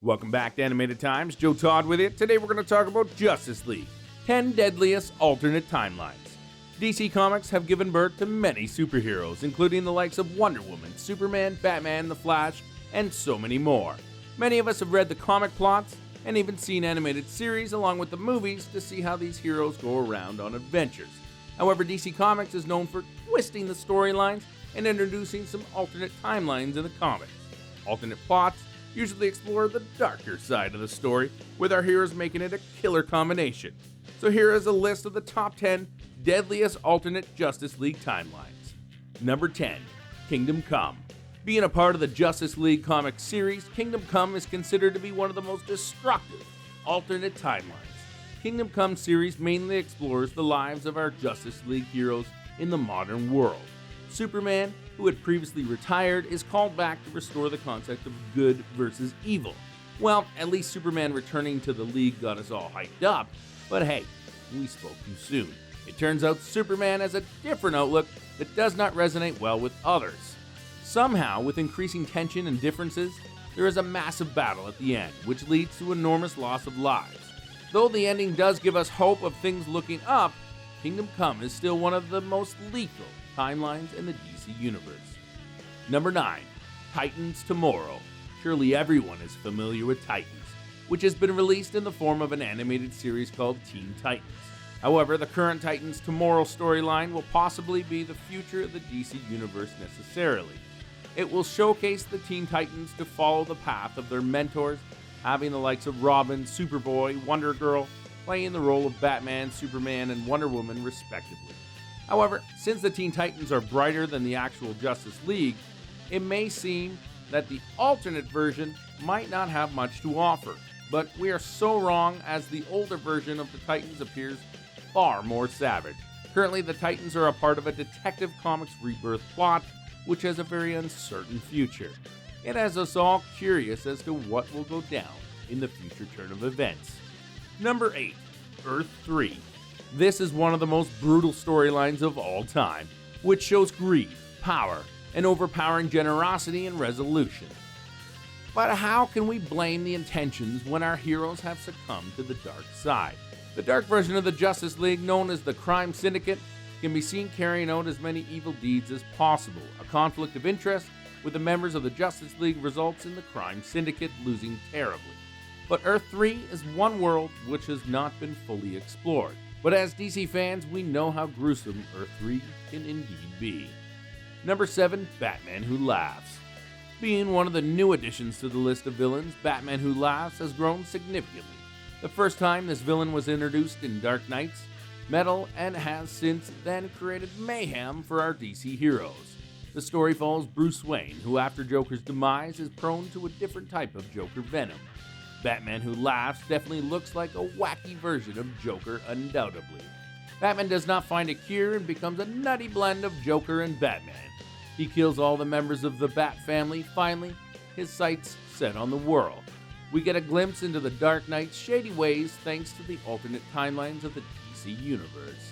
Welcome back to Animated Times. Joe Todd with you. Today we're going to talk about Justice League, 10 Deadliest Alternate Timelines. DC Comics have given birth to many superheroes, including the likes of Wonder Woman, Superman, Batman, The Flash, and so many more. Many of us have read the comic plots and even seen animated series along with the movies to see how these heroes go around on adventures. However, DC Comics is known for twisting the storylines and introducing some alternate timelines in the comics. Alternate plots usually explore the darker side of the story, with our heroes making it a killer combination. So here is a list of the top 10 deadliest alternate Justice League timelines. Number 10, Kingdom Come. Being a part of the Justice League comic series, Kingdom Come is considered to be one of the most destructive alternate timelines. Kingdom Come series mainly explores the lives of our Justice League heroes in the modern world. Superman, who had previously retired, is called back to restore the concept of good versus evil. Well, at least Superman returning to the League got us all hyped up, but hey, we spoke too soon. It turns out Superman has a different outlook that does not resonate well with others. Somehow, with increasing tension and differences, there is a massive battle at the end, which leads to enormous loss of lives. Though the ending does give us hope of things looking up, Kingdom Come is still one of the most lethal timelines in the DC Universe. Number 9, Titans Tomorrow. Surely everyone is familiar with Titans, which has been released in the form of an animated series called Teen Titans. However, the current Titans Tomorrow storyline will possibly be the future of the DC Universe necessarily. It will showcase the Teen Titans to follow the path of their mentors, having the likes of Robin, Superboy, Wonder Girl, playing the role of Batman, Superman, and Wonder Woman respectively. However, since the Teen Titans are brighter than the actual Justice League, it may seem that the alternate version might not have much to offer, but we are so wrong, as the older version of the Titans appears far more savage. Currently, the Titans are a part of a Detective Comics rebirth plot, which has a very uncertain future. It has us all curious as to what will go down in the future turn of events. Number 8, Earth 3. This is one of the most brutal storylines of all time, which shows greed, power, and overpowering generosity and resolution. But how can we blame the intentions when our heroes have succumbed to the dark side? The dark version of the Justice League, known as the Crime Syndicate, can be seen carrying out as many evil deeds as possible. A conflict of interest with the members of the Justice League results in the Crime Syndicate losing terribly. But Earth 3 is one world which has not been fully explored. But as DC fans, we know how gruesome Earth 3 can indeed be. Number 7, Batman Who Laughs. Being one of the new additions to the list of villains, Batman Who Laughs has grown significantly. The first time this villain was introduced in Dark Knight's Metal, and has since then created mayhem for our DC heroes. The story follows Bruce Wayne, who after Joker's demise is prone to a different type of Joker venom. Batman Who Laughs definitely looks like a wacky version of Joker, undoubtedly. Batman does not find a cure and becomes a nutty blend of Joker and Batman. He kills all the members of the Bat family, finally, his sights set on the world. We get a glimpse into the Dark Knight's shady ways thanks to the alternate timelines of the DC Universe.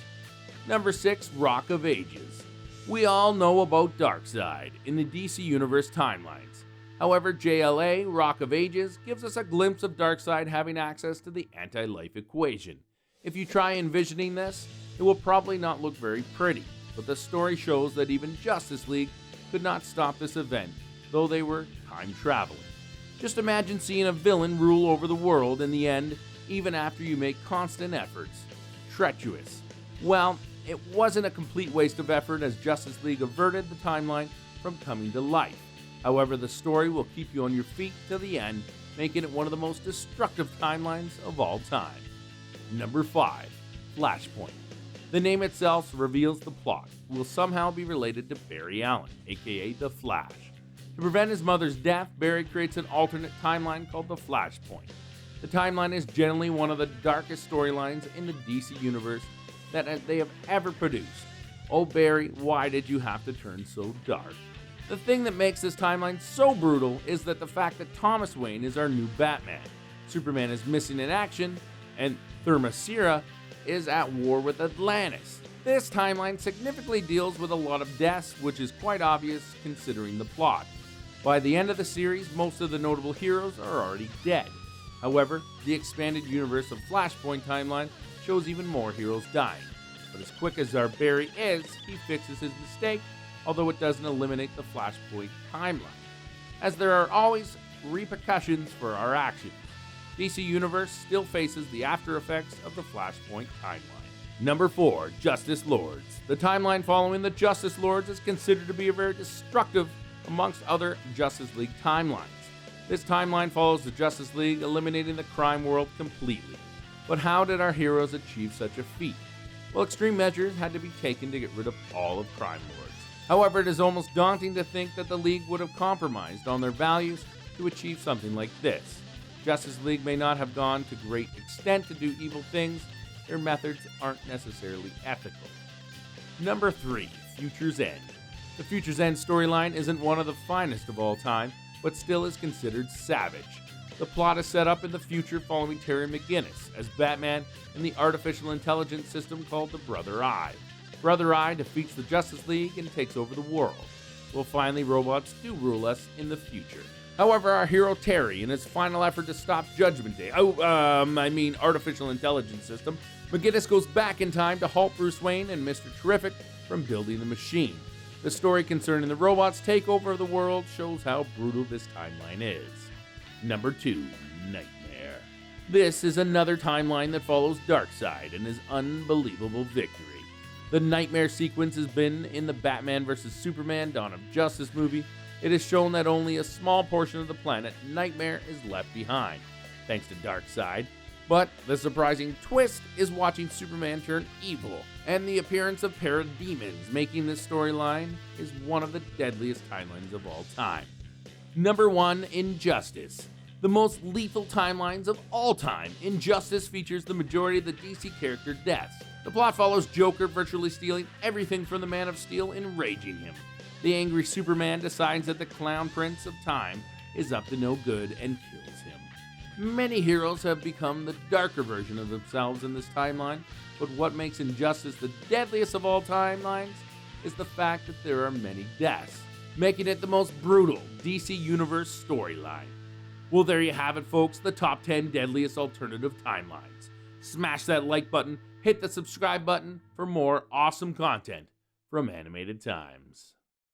Number 6, Rock of Ages. We all know about Darkseid in the DC Universe timelines. However, JLA, Rock of Ages, gives us a glimpse of Darkseid having access to the anti-life equation. If you try envisioning this, it will probably not look very pretty, but the story shows that even Justice League could not stop this event, though they were time traveling. Just imagine seeing a villain rule over the world in the end, even after you make constant efforts. Treacherous. Well, it wasn't a complete waste of effort, as Justice League averted the timeline from coming to life. However, the story will keep you on your feet till the end, making it one of the most destructive timelines of all time. Number 5, Flashpoint. The name itself reveals the plot will somehow be related to Barry Allen, aka The Flash. To prevent his mother's death, Barry creates an alternate timeline called the Flashpoint. The timeline is generally one of the darkest storylines in the DC Universe that they have ever produced. Oh Barry, why did you have to turn so dark? The thing that makes this timeline so brutal is that the fact that Thomas Wayne is our new Batman. Superman is missing in action, and Themyscira is at war with Atlantis. This timeline significantly deals with a lot of deaths, which is quite obvious considering the plot. By the end of the series, most of the notable heroes are already dead. However, the expanded universe of Flashpoint timeline shows even more heroes dying. But as quick as our Barry is, he fixes his mistake, although it doesn't eliminate the Flashpoint timeline, as there are always repercussions for our actions. DC Universe still faces the after effects of the Flashpoint timeline. Number 4. Justice Lords. The timeline following the Justice Lords is considered to be very destructive amongst other Justice League timelines. This timeline follows the Justice League eliminating the crime world completely. But how did our heroes achieve such a feat? Well, extreme measures had to be taken to get rid of all of crime lords. However, it is almost daunting to think that the League would have compromised on their values to achieve something like this. Justice League may not have gone to great extent to do evil things. Their methods aren't necessarily ethical. Number 3. Future's End. The Future's End storyline isn't one of the finest of all time, but still is considered savage. The plot is set up in the future following Terry McGinnis as Batman and the artificial intelligence system called the Brother Eye. Brother Eye defeats the Justice League and takes over the world. Well, finally, robots do rule us in the future. However, our hero Terry, in his final effort to stop Judgment Day, artificial intelligence system, McGinnis goes back in time to halt Bruce Wayne and Mr. Terrific from building the machine. The story concerning the robots' takeover of the world shows how brutal this timeline is. Number 2. Nightmare. This is another timeline that follows Darkseid and his unbelievable victory. The Nightmare sequence has been in the Batman vs. Superman Dawn of Justice movie. It is shown that only a small portion of the planet Nightmare is left behind, thanks to Darkseid. But the surprising twist is watching Superman turn evil, and the appearance of parademons, making this storyline is one of the deadliest timelines of all time. Number 1. Injustice. The most lethal timelines of all time, Injustice features the majority of the DC character deaths. The plot follows Joker virtually stealing everything from the Man of Steel, enraging him. The angry Superman decides that the Clown Prince of Time is up to no good and kills him. Many heroes have become the darker version of themselves in this timeline, but what makes Injustice the deadliest of all timelines is the fact that there are many deaths, making it the most brutal DC Universe storyline. Well, there you have it, folks, the top 10 deadliest alternative timelines. Smash that like button, hit the subscribe button for more awesome content from Animated Times.